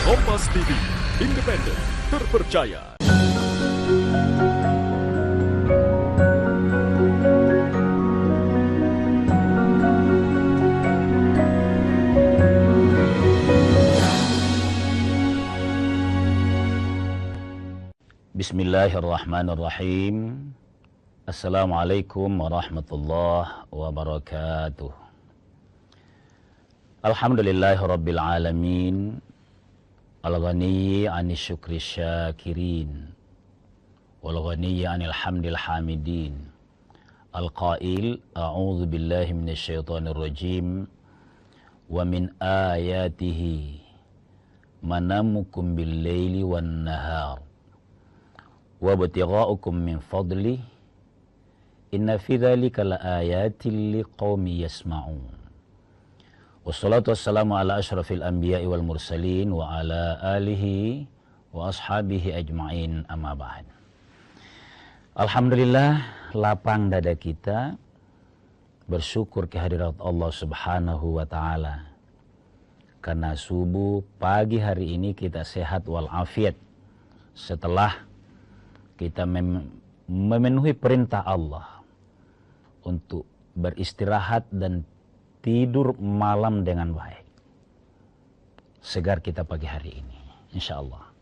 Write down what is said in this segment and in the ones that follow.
Kompas TV, independen, terpercaya. Bismillahirrahmanirrahim. Assalamualaikum warahmatullahi wabarakatuh. Alhamdulillahi rabbil alamin. Al-ghani 'anis syukri syakirin. Wal ghani 'anil hamdil hamidin. Al-qail a'udzu billahi minasy syaithanir rajim. Wa min ayatihi manamukum bil laili wan nahar. Wa ibtigha'ukum min fadli inna fi dzalika laayatin liqaumin yasma'un. Wassalatu wassalamu ala asyrafil anbiya'i wal mursalin wa ala alihi wa ashabihi ajma'in, amma ba'd. Alhamdulillah, lapang dada kita bersyukur kehadirat Allah Subhanahu wa taala. Karena subuh pagi hari ini kita sehat walafiat setelah kita memenuhi perintah Allah untuk beristirahat dan tidur malam dengan baik. Segar kita pagi hari ini, insya Allah.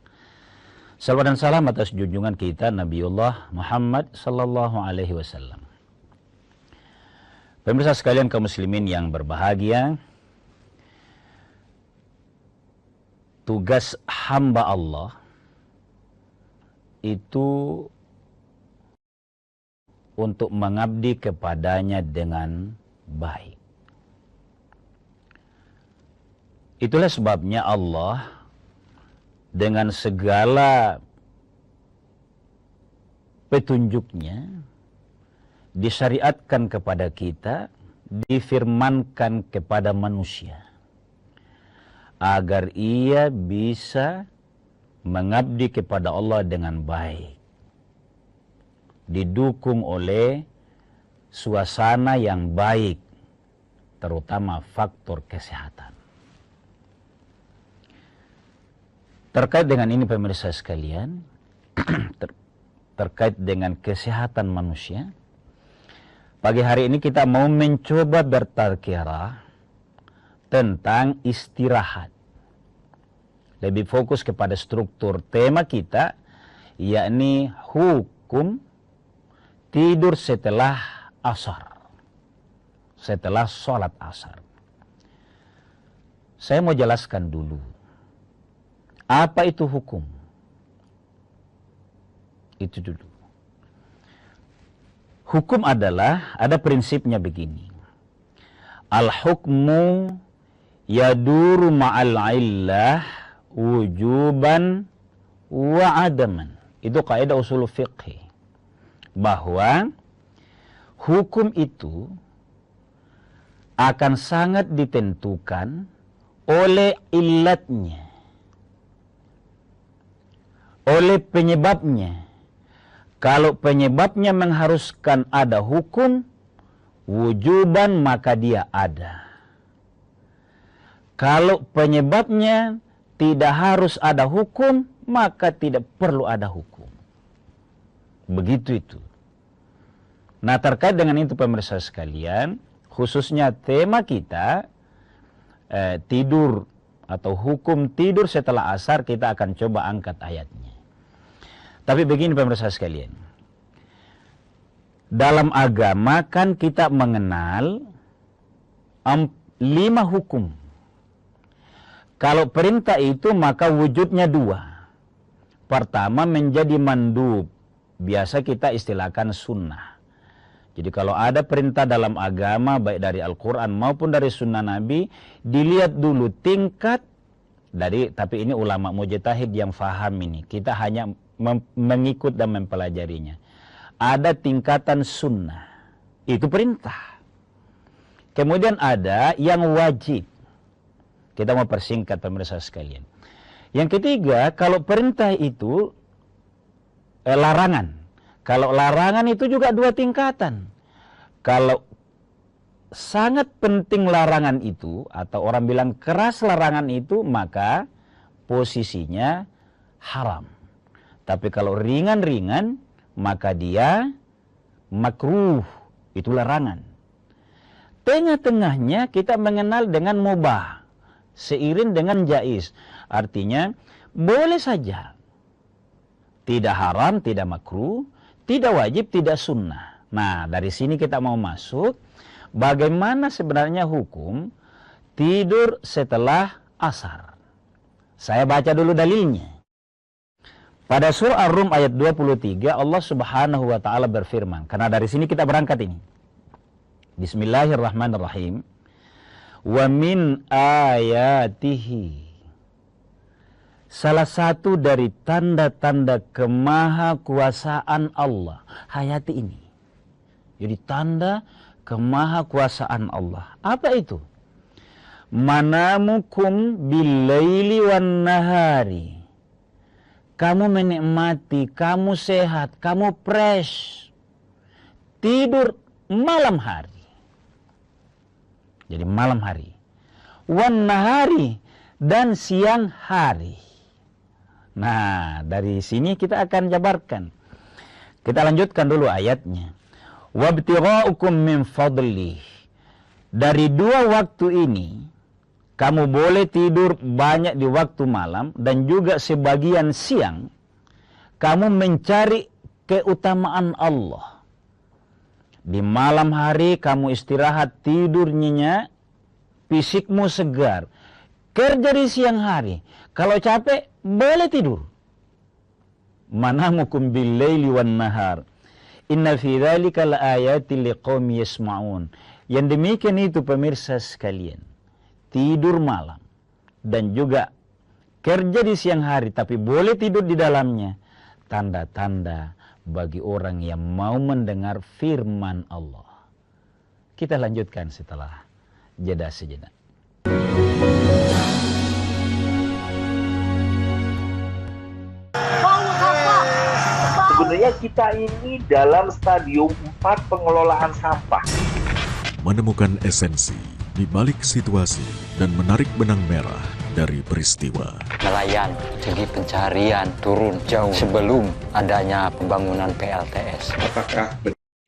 Salawat dan salam atas junjungan kita Nabiullah Muhammad sallallahu alaihi wasallam. Pemirsa sekalian kaum muslimin yang berbahagia, tugas hamba Allah itu untuk mengabdi kepadanya dengan baik. Itulah sebabnya Allah dengan segala petunjuknya disyariatkan kepada kita, difirmankan kepada manusia agar ia bisa mengabdi kepada Allah dengan baik, didukung oleh suasana yang baik, terutama faktor kesehatan. Terkait dengan ini pemirsa sekalian, terkait dengan kesehatan manusia, pagi hari ini kita mau mencoba bertazkirah tentang istirahat. Lebih fokus kepada struktur tema kita, yakni hukum tidur setelah asar, setelah sholat asar. Saya mau jelaskan dulu, apa itu hukum? Itu dulu. Hukum adalah, ada prinsipnya begini. Al-hukmu yaduru ma'al illah wujuban wa adaman. Itu kaidah usul fiqh, bahwa hukum itu akan sangat ditentukan oleh illatnya, oleh penyebabnya. Kalau penyebabnya mengharuskan ada hukum wujuban, maka dia ada. Kalau penyebabnya tidak harus ada hukum, maka tidak perlu ada hukum. Begitu itu. Nah, terkait dengan itu pemirsa sekalian, khususnya tema kita tidur atau hukum tidur setelah asar, kita akan coba angkat ayatnya. Tapi begini pemirsa sekalian, dalam agama kan kita mengenal 5 hukum. Kalau perintah itu maka wujudnya 2. Pertama menjadi mandub, biasa kita istilahkan sunnah. Jadi kalau ada perintah dalam agama baik dari Al-Quran maupun dari sunnah Nabi, dilihat dulu tingkat dari, tapi ini ulama mujtahid yang faham ini. Kita hanya mengikut dan mempelajarinya. Ada tingkatan sunnah, itu perintah. Kemudian ada yang wajib. Kita mau persingkat pemirsa sekalian. Yang ketiga, kalau perintah itu larangan. Kalau larangan itu juga 2 tingkatan. Kalau sangat penting larangan itu, atau orang bilang keras larangan itu, maka posisinya haram. Tapi kalau ringan-ringan, maka dia makruh, itu larangan. Tengah-tengahnya kita mengenal dengan mubah, seiring dengan jaiz. Artinya, boleh saja. Tidak haram, tidak makruh, tidak wajib, tidak sunnah. Nah, dari sini kita mau masuk, bagaimana sebenarnya hukum tidur setelah asar. Saya baca dulu dalilnya. Pada surah Ar-Rum ayat 23, Allah Subhanahu wa taala berfirman, karena dari sini kita berangkat ini. Bismillahirrahmanirrahim. Wa min ayatihi. Salah satu dari tanda-tanda kemahakuasaan Allah, hayati ini. Jadi tanda kemahakuasaan Allah. Apa itu? Manamukum billaili wan nahari. Kamu menikmati, kamu sehat, kamu fresh. Tidur malam hari. Jadi malam hari. Wan nahari, dan siang hari. Nah, dari sini kita akan jabarkan. Kita lanjutkan dulu ayatnya. Wabtigha'ukum min fadlih. Dari dua waktu ini, kamu boleh tidur banyak di waktu malam dan juga sebagian siang. Kamu mencari keutamaan Allah. Di malam hari kamu istirahat, tidur nyenyak, fisikmu segar. Kerja di siang hari. Kalau capek, boleh tidur. Manamukum bil-laili wan nahar. Inna fi dzalika laayatin liqaumin yasma'un. Yang demikian itu pemirsa sekalian. Tidur malam dan juga kerja di siang hari tapi boleh tidur di dalamnya. Tanda-tanda bagi orang yang mau mendengar firman Allah. Kita lanjutkan setelah jeda sejenak. Sebenarnya kita ini dalam stadium 4 pengelolaan sampah. Menemukan esensi di balik situasi dan menarik benang merah dari peristiwa. Nelayan segi pencarian turun jauh sebelum adanya pembangunan PLTS. Apakah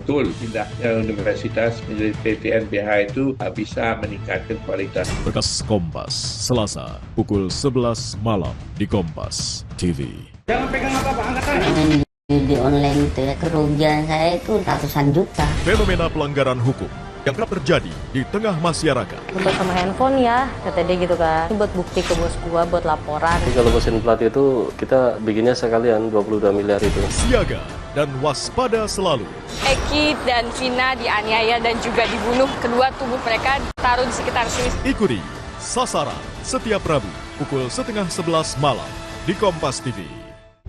betul pindahnya universitas menjadi PTNBH itu bisa meningkatkan kualitas? Berkas Kompas, Selasa, pukul 11 malam di Kompas TV. Jangan pegang apa-apa, angkat Di online itu ya, kerugian saya itu ratusan juta. Fenomena pelanggaran hukum yang kerap terjadi di tengah masyarakat. Buat sama handphone ya, kata dia gitu kan. Buat bukti ke bos gua, buat laporan. Kalau mesin plat itu kita bikinnya sekalian 22 miliar itu. Siaga dan waspada selalu. Eki dan Vina dianiaya dan juga dibunuh. Kedua tubuh mereka taruh di sekitar sini. Ikuti Sasaran setiap Rabu pukul 10:30 malam di Kompas TV.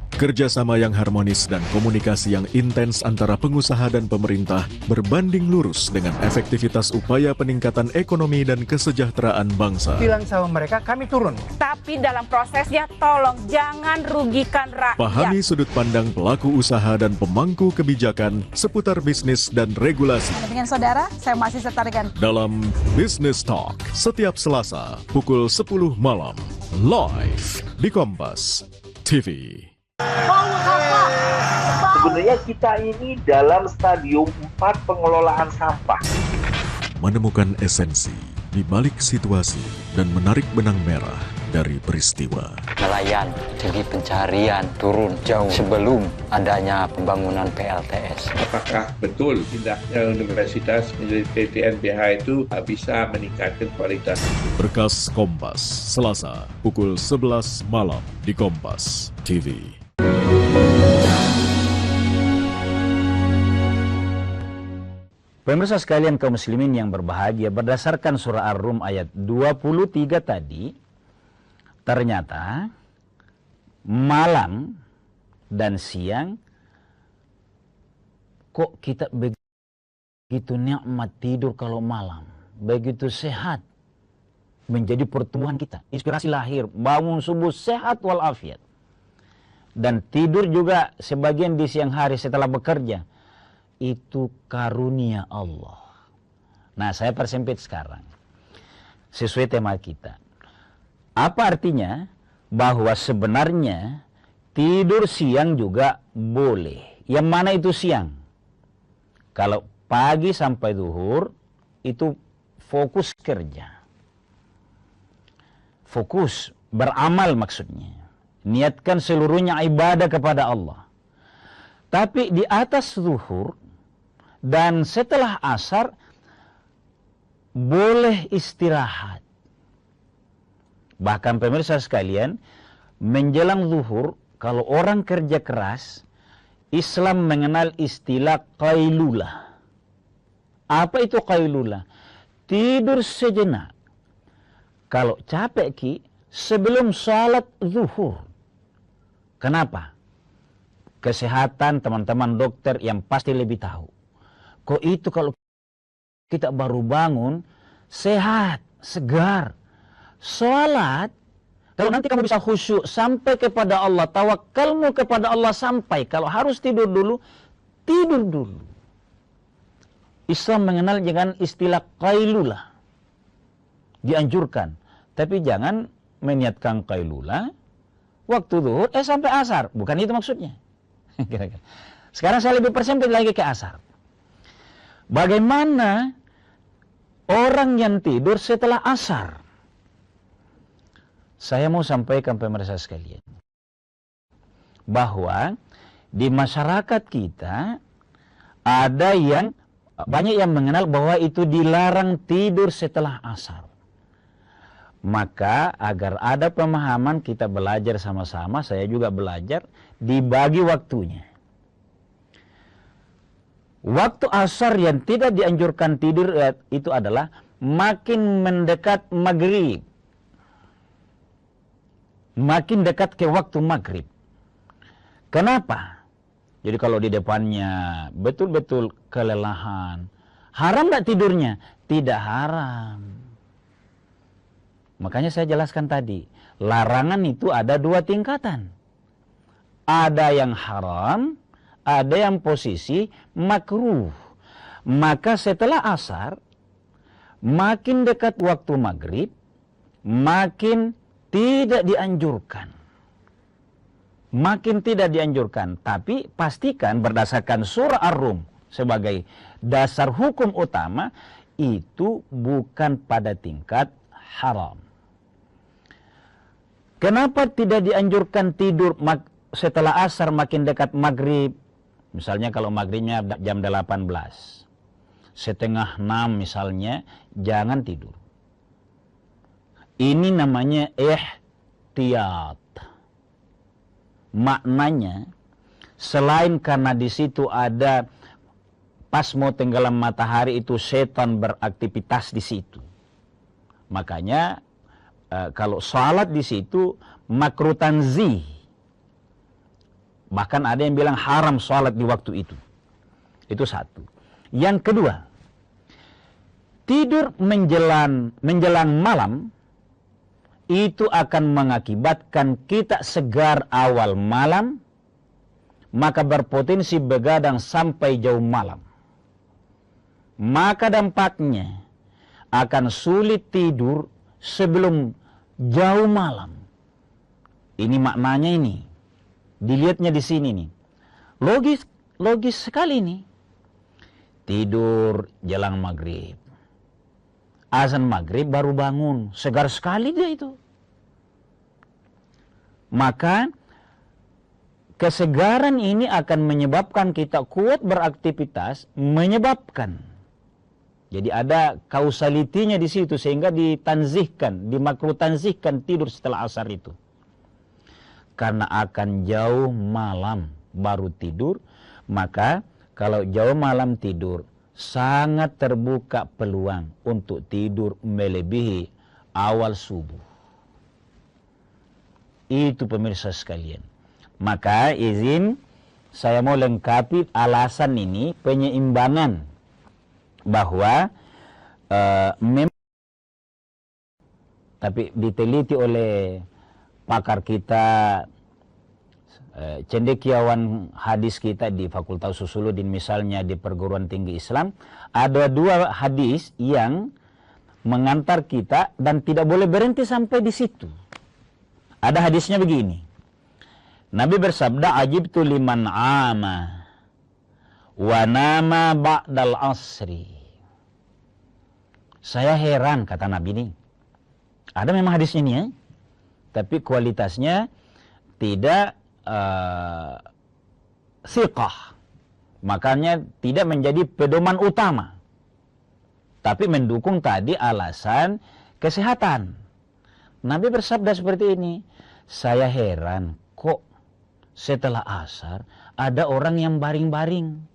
Kerjasama yang harmonis dan komunikasi yang intens antara pengusaha dan pemerintah berbanding lurus dengan efektivitas upaya peningkatan ekonomi dan kesejahteraan bangsa. Bilang sama mereka, kami turun. Tapi dalam prosesnya tolong jangan rugikan rakyat. Pahami sudut pandang pelaku usaha dan pemangku kebijakan seputar bisnis dan regulasi. Dengan saudara, saya masih tertarik Dalam Business Talk setiap Selasa pukul 10 malam live di Kompas TV. Sebenarnya kita ini dalam stadium 4 pengelolaan sampah. Menemukan esensi di balik situasi dan menarik benang merah dari peristiwa. Nelayan segi pencarian turun jauh sebelum adanya pembangunan PLTS. Apakah betul pindahnya universitas menjadi PTNBH itu bisa meningkatkan kualitas? Berkas Kompas, Selasa, pukul 11 malam di Kompas TV. Pemirsa sekalian kaum muslimin yang berbahagia, berdasarkan surah Ar-Rum ayat 23 tadi, ternyata malam dan siang kok kita begitu nikmat tidur kalau malam, begitu sehat, menjadi pertumbuhan kita, inspirasi lahir, bangun subuh sehat walafiat, dan tidur juga sebagian di siang hari setelah bekerja. Itu karunia Allah. Nah, saya persempit sekarang sesuai tema kita. Apa artinya? bahwa sebenarnya tidur siang juga boleh. Yang mana itu siang? Kalau pagi sampai zuhur itu fokus kerja. Fokus beramal maksudnya. Niatkan seluruhnya ibadah kepada Allah. Tapi di atas zuhur dan setelah asar boleh istirahat. Bahkan pemirsa sekalian, menjelang zuhur kalau orang kerja keras, Islam mengenal istilah qailulah. Apa itu qailulah? Tidur sejenak. Kalau capek ki, sebelum salat zuhur. Kenapa? Kesehatan teman-teman dokter yang pasti lebih tahu. Kok itu kalau kita baru bangun, sehat, segar. Salat, kalau nanti kamu bisa khusyuk sampai kepada Allah, tawakalmu kepada Allah sampai. Kalau harus tidur dulu, tidur dulu. Islam mengenal dengan istilah qailulah. Dianjurkan. Tapi jangan meniatkan qailulah waktu zuhur sampai asar. Bukan itu maksudnya. Sekarang saya lebih persempit lagi ke asar. Bagaimana orang yang tidur setelah asar? Saya mau sampaikan pemirsa sekalian bahwa di masyarakat kita ada yang banyak yang mengenal bahwa itu dilarang tidur setelah asar. Maka agar ada pemahaman kita belajar sama-sama, saya juga belajar, dibagi waktunya. Waktu asar yang tidak dianjurkan tidur itu adalah makin mendekat maghrib. Makin dekat ke waktu maghrib. Kenapa? Jadi kalau di depannya betul-betul kelelahan, haram tidak tidurnya? Tidak haram. Makanya saya jelaskan tadi, larangan itu ada dua tingkatan. Ada yang haram, ada yang posisi makruh. Maka setelah asar, makin dekat waktu maghrib, makin tidak dianjurkan. Makin tidak dianjurkan. Tapi pastikan berdasarkan surah Ar-Rum sebagai dasar hukum utama, itu bukan pada tingkat haram. Kenapa tidak dianjurkan tidur setelah asar makin dekat maghrib? Misalnya kalau maghribnya jam 18. Setengah 6 misalnya, jangan tidur. Ini namanya ihtiyat. Maknanya, selain karena di situ ada pas mau tenggelam matahari itu setan beraktivitas di situ. Makanya kalau salat di situ makruh tanzih. Bahkan ada yang bilang haram salat di waktu itu. Itu satu. Yang kedua, tidur menjelang malam itu akan mengakibatkan kita segar awal malam, maka berpotensi begadang sampai jauh malam. Maka dampaknya akan sulit tidur sebelum jauh malam. Ini maknanya ini. Dilihatnya di sini nih. Logis sekali nih. Tidur jelang maghrib. Azan maghrib baru bangun, segar sekali dia itu. Maka kesegaran ini akan menyebabkan kita kuat beraktivitas, menyebabkan. Jadi ada kausalitinya di situ sehingga ditanzihkan, dimakruh tanzihkan tidur setelah asar itu. Karena akan jauh malam baru tidur, maka kalau jauh malam tidur, sangat terbuka peluang untuk tidur melebihi awal subuh. Itu pemirsa sekalian. Maka izin saya mau lengkapi alasan ini, penyeimbangan bahwa memang tapi diteliti oleh pakar kita, cendekiawan hadis kita di Fakultas Usuluddin misalnya di perguruan tinggi Islam, ada dua hadis yang mengantar kita dan tidak boleh berhenti sampai di situ. Ada hadisnya begini. Nabi bersabda, ajibtu liman ama wa nama ba'dal asri. Saya heran, kata Nabi ini. Ada memang hadisnya ini ya, tapi kualitasnya tidak thiqah. Makanya tidak menjadi pedoman utama. Tapi mendukung tadi alasan kesehatan. Nabi bersabda seperti ini. Saya heran, kok setelah asar ada orang yang baring-baring.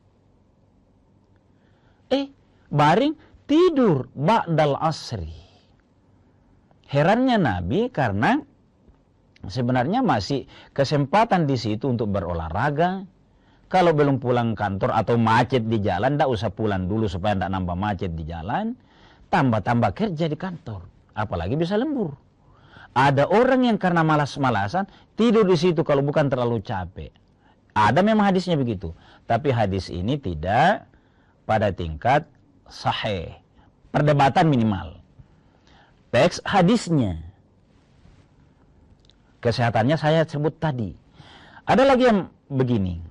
Baring tidur ba'dal asri. Herannya Nabi karena sebenarnya masih kesempatan di situ untuk berolahraga. Kalau belum pulang kantor atau macet di jalan, tidak usah pulang dulu supaya tidak nambah macet di jalan. Tambah-tambah kerja di kantor, apalagi bisa lembur. Ada orang yang karena malas-malasan tidur di situ kalau bukan terlalu capek. Ada memang hadisnya begitu, tapi hadis ini tidak pada tingkat sahih. Perdebatan minimal. Teks hadisnya, kesehatannya saya sebut tadi. Ada lagi yang begini.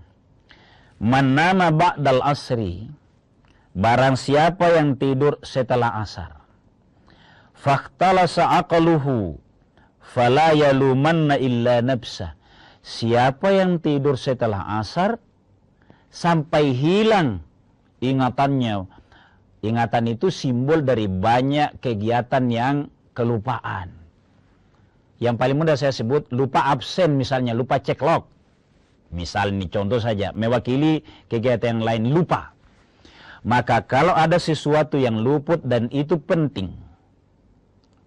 Man nama ba'dal asri, barang siapa yang tidur setelah asar, fakhtalasa aqluhu fala yalumanna illa nafsah. Siapa yang tidur setelah asar sampai hilang ingatannya. Ingatan itu simbol dari banyak kegiatan yang kelupaan. Yang paling mudah saya sebut lupa absen, misalnya lupa cek log. Misal ini contoh saja, mewakili kegiatan yang lain, lupa. Maka kalau ada sesuatu yang luput dan itu penting,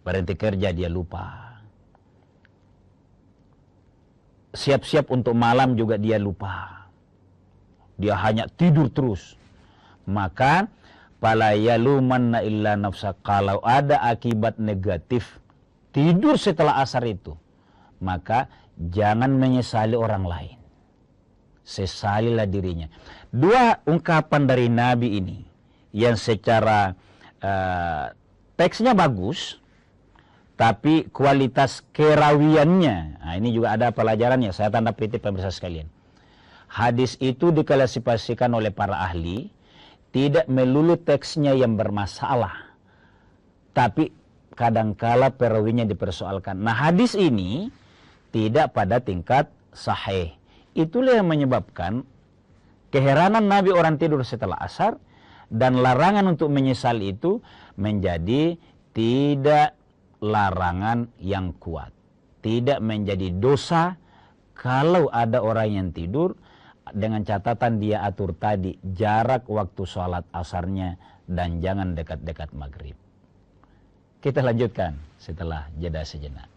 berhenti kerja dia lupa. Siap-siap untuk malam juga dia lupa. Dia hanya tidur terus. Maka fala yalumanna illa nafsa, kalau ada akibat negatif tidur setelah asar itu, maka jangan menyesali orang lain. Sesalilah dirinya. Dua ungkapan dari Nabi ini yang secara teksnya bagus, tapi kualitas kerawiannya, nah ini juga ada pelajarannya, saya tanda petik pemirsa sekalian. Hadis itu diklasifikasikan oleh para ahli, tidak melulu teksnya yang bermasalah, tapi kadangkala perawinya dipersoalkan. Nah hadis ini tidak pada tingkat sahih. Itulah yang menyebabkan keheranan Nabi orang tidur setelah asar dan larangan untuk menyesal itu menjadi tidak larangan yang kuat. Tidak menjadi dosa kalau ada orang yang tidur, dengan catatan dia atur tadi jarak waktu sholat asarnya dan jangan dekat-dekat maghrib. Kita lanjutkan setelah jeda sejenak.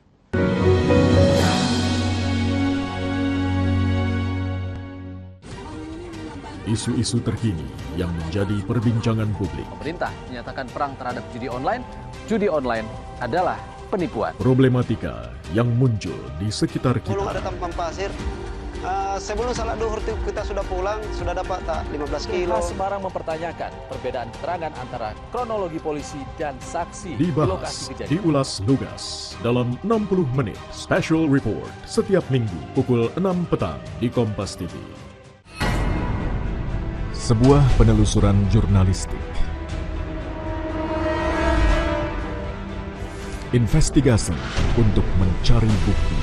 Isu-isu terkini yang menjadi perbincangan publik. Pemerintah menyatakan perang terhadap judi online. Judi online adalah penipuan. Problematika yang muncul di sekitar kita. Belum ada tampang pasir. Sebelum salat duhur kita sudah pulang, sudah dapat tak 15 kilo. Semarang mempertanyakan perbedaan keterangan antara kronologi polisi dan saksi di Dibahas, lokasi kejadian. diulas lugas dalam 60 menit special report setiap minggu pukul 6 petang di Kompas TV. Sebuah penelusuran jurnalistik. Investigasi untuk mencari bukti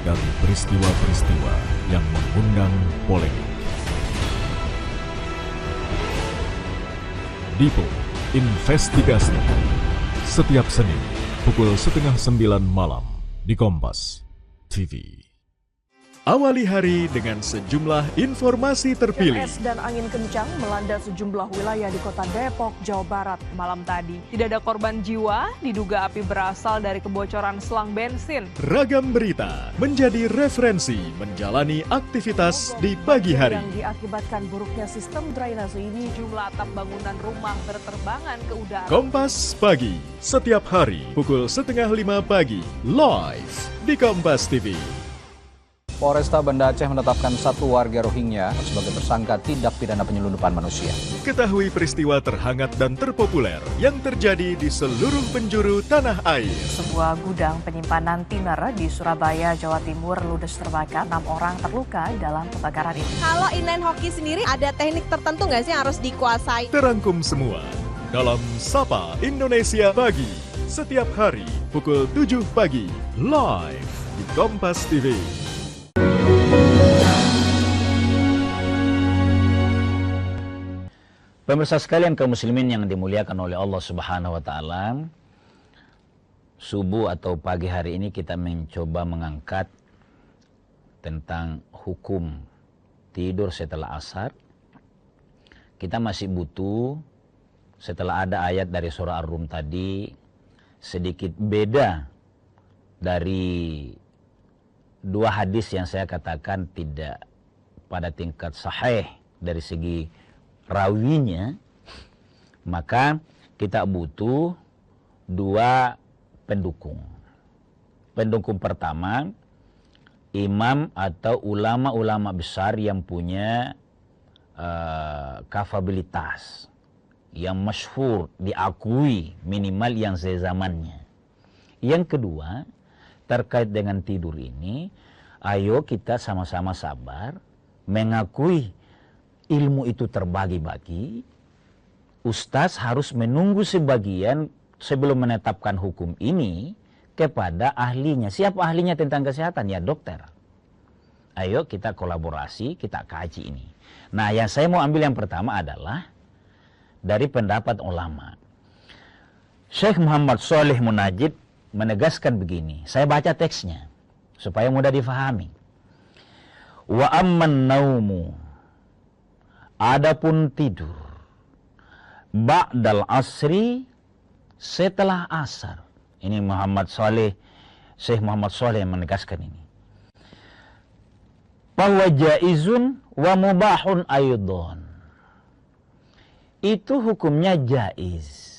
dari peristiwa-peristiwa yang mengundang polemik. Dipo Investigasi setiap Senin pukul 8:30 malam di Kompas TV. Awali hari dengan sejumlah informasi terpilih. Es dan angin kencang melanda sejumlah wilayah di kota Depok, Jawa Barat malam tadi. Tidak ada korban jiwa, diduga api berasal dari kebocoran selang bensin. Ragam berita menjadi referensi menjalani aktivitas di pagi hari. Yang diakibatkan buruknya sistem drainase ini, jumlah atap bangunan rumah berterbangan ke udara. Kompas Pagi, setiap hari pukul 4:30 pagi, live di Kompas TV. Polresta Banda Aceh menetapkan 1 warga Rohingya sebagai tersangka tindak pidana penyelundupan manusia. Ketahui peristiwa terhangat dan terpopuler yang terjadi di seluruh penjuru tanah air. Sebuah gudang penyimpanan tiner di Surabaya, Jawa Timur ludes terbakar. 6 orang terluka dalam kebakaran ini. Kalau inline hoki sendiri ada teknik tertentu nggak sih yang harus dikuasai? Terangkum semua dalam Sapa Indonesia Pagi. Setiap hari pukul 7 pagi live di Kompas TV. Pemirsa sekalian kaum muslimin yang dimuliakan oleh Allah Subhanahu wa taala, subuh atau pagi hari ini kita mencoba mengangkat tentang hukum tidur setelah asar. Kita masih butuh, setelah ada ayat dari surah Ar-Rum tadi, sedikit beda dari 2 hadis yang saya katakan tidak pada tingkat sahih dari segi rawinya, maka kita butuh 2 pendukung. Pendukung pertama, imam atau ulama-ulama besar yang punya kapabilitas, yang masyhur, diakui minimal yang sezamannya. Yang kedua, terkait dengan tidur ini, ayo kita sama-sama sabar, mengakui ilmu itu terbagi-bagi. Ustaz harus menunggu sebagian sebelum menetapkan hukum ini kepada ahlinya. Siapa ahlinya tentang kesehatan? Ya dokter. Ayo kita kolaborasi, kita kaji ini. Nah, yang saya mau ambil yang pertama adalah dari pendapat ulama. Syekh Muhammad Shalih Munajjid menegaskan begini. Saya baca teksnya supaya mudah difahami. Wa amman naumu, adapun tidur, ba'dal asri, setelah asar. Ini Syekh Muhammad Shalih yang menegaskan ini. Bahwa jaizun wa mubahun aydon. Itu hukumnya jaiz.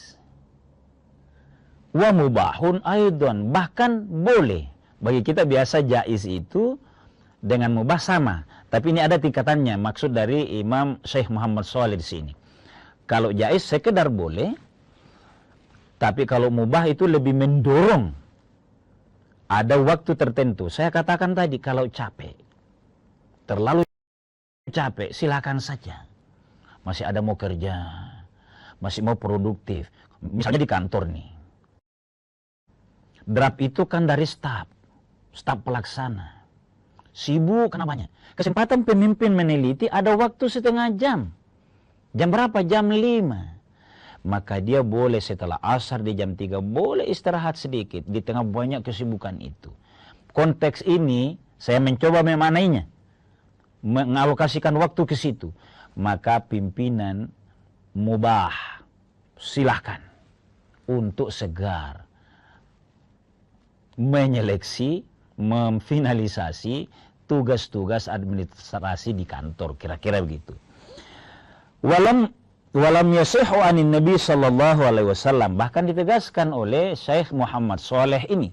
Wa mubahun aydon, bahkan boleh. Bagi kita biasa jaiz itu dengan mubah sama. Tapi ini ada tingkatannya, maksud dari Imam Syekh Muhammad Shalih di sini. Kalau jaiz sekedar boleh, tapi kalau mubah itu lebih mendorong. Ada waktu tertentu. Saya katakan tadi, kalau capek, terlalu capek, silakan saja. Masih ada mau kerja, masih mau produktif. Misalnya di kantor nih. Draft itu kan dari staf pelaksana. Sibuk kenapanya? Kesempatan pemimpin meneliti ada waktu setengah jam. Jam berapa? Jam 5. Maka dia boleh setelah asar di jam 3, boleh istirahat sedikit di tengah banyak kesibukan itu. Konteks ini saya mencoba memanainya, mengalokasikan waktu ke situ. Maka pimpinan mubah, silahkan untuk segar menyeleksi, memfinalisasi tugas-tugas administrasi di kantor, kira-kira begitu. Walam yasihhu anin Nabi sallallahu alaihi wasallam, bahkan ditegaskan oleh Syekh Muhammad Shalih ini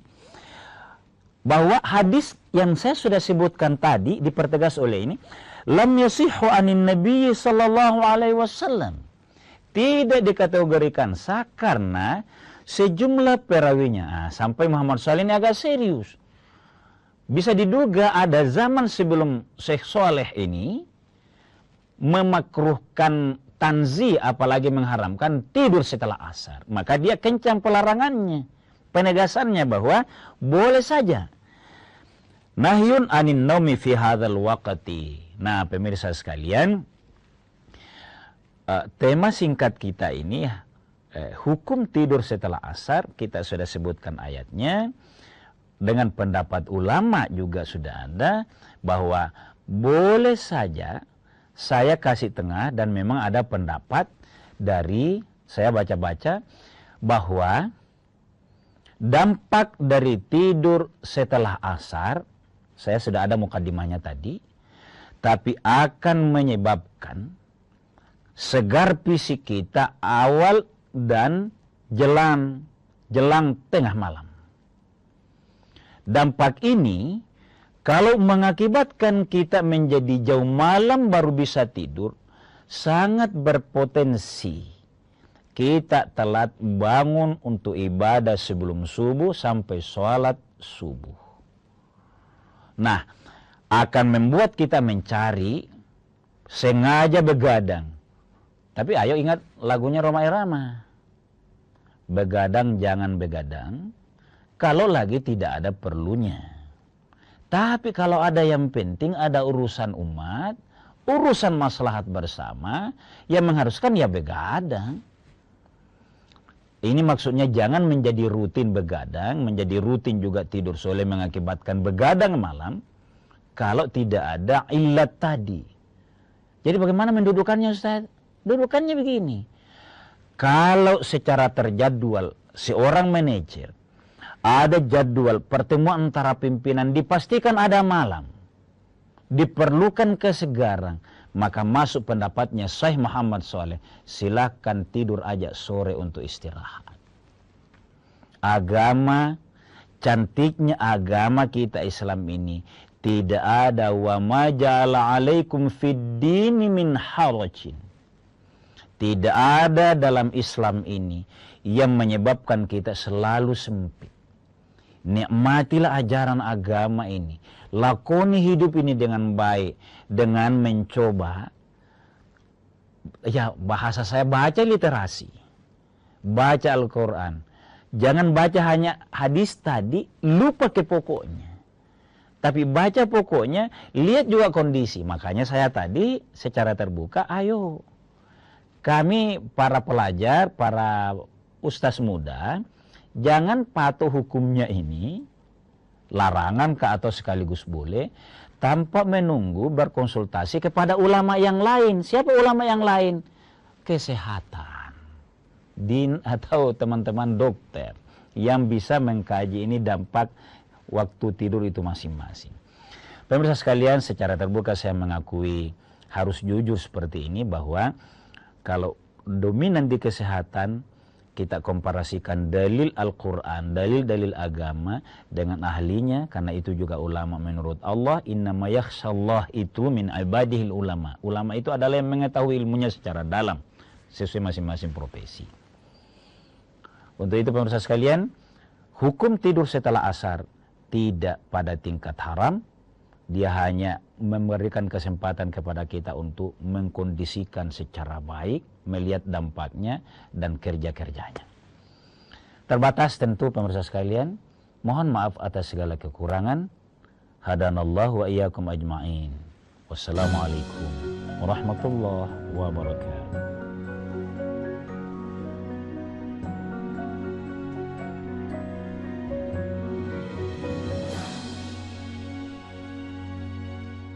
bahwa hadis yang saya sudah sebutkan tadi dipertegas oleh ini, lam yasihhu anin Nabi sallallahu alaihi wasallam, tidak dikategorikan sah karena sejumlah perawinya. Sampai Muhammad Shalih ini agak serius. Bisa diduga ada zaman sebelum Syekh Shalih ini memakruhkan tanzi, apalagi mengharamkan tidur setelah asar. Maka dia kencang pelarangannya, penegasannya bahwa boleh saja. Nahyun anin naumi fi hadzal waqti. Nah, pemirsa sekalian, tema singkat kita ini hukum tidur setelah asar, kita sudah sebutkan ayatnya. Dengan pendapat ulama juga sudah ada bahwa boleh saja. Saya kasih tengah dan memang ada pendapat dari, saya baca-baca, bahwa dampak dari tidur setelah asar, saya sudah ada mukadimahnya tadi, tapi akan menyebabkan segar fisik kita awal dan jelang tengah malam. Dampak ini Kalau mengakibatkan kita menjadi jauh malam baru bisa tidur, sangat berpotensi kita telat bangun untuk ibadah sebelum subuh sampai sholat subuh. Nah, akan membuat kita mencari, sengaja begadang. Tapi ayo ingat lagunya Rhoma Irama. Begadang jangan begadang kalau lagi tidak ada perlunya. Tapi kalau ada yang penting, ada urusan umat, urusan maslahat bersama, yang mengharuskan ya begadang. Ini maksudnya jangan menjadi rutin begadang, menjadi rutin juga tidur sore mengakibatkan begadang malam, kalau tidak ada illat tadi. Jadi bagaimana mendudukannya, Ustaz? Dudukannya begini. Kalau secara terjadwal seorang manajer, ada jadwal pertemuan antara pimpinan, dipastikan ada malam, diperlukan kesegaran, maka masuk pendapatnya Syekh Muhammad Saleh, silakan tidur aja sore untuk istirahat. Agama, cantiknya agama kita Islam ini, tidak ada wa ma ja'ala alaikum fid dini min harajin. Tidak ada dalam Islam ini yang menyebabkan kita selalu sempit. Nikmatilah ajaran agama ini. Lakoni hidup ini dengan baik. Dengan mencoba, ya bahasa saya, baca literasi. Baca Al-Quran. Jangan baca hanya hadis tadi, lupa ke pokoknya. Tapi baca pokoknya, lihat juga kondisi. Makanya saya tadi secara terbuka, ayo. Kami para pelajar, para ustaz muda, jangan patuh hukumnya ini, larangan ke atau sekaligus boleh, tanpa menunggu berkonsultasi kepada ulama yang lain. Siapa ulama yang lain? Kesehatan, din atau teman-teman dokter yang bisa mengkaji ini dampak waktu tidur itu masing-masing. Pemirsa sekalian, secara terbuka saya mengakui harus jujur seperti ini, bahwa kalau dominan di kesehatan, kita komparasikan dalil Al-Quran, dalil-dalil agama dengan ahlinya, karena itu juga ulama menurut Allah, innama yakhshallah itu min ibadihil ulama. Ulama itu adalah yang mengetahui ilmunya secara dalam, sesuai masing-masing profesi. Untuk itu pemirsa sekalian, hukum tidur setelah asar tidak pada tingkat haram, dia hanya memberikan kesempatan kepada kita untuk mengkondisikan secara baik, melihat dampaknya dan kerja-kerjanya. Terbatas tentu pemirsa sekalian, mohon maaf atas segala kekurangan. Hadanallahu wa iyyakum ajma'in. Wassalamualaikum warahmatullahi wabarakatuh.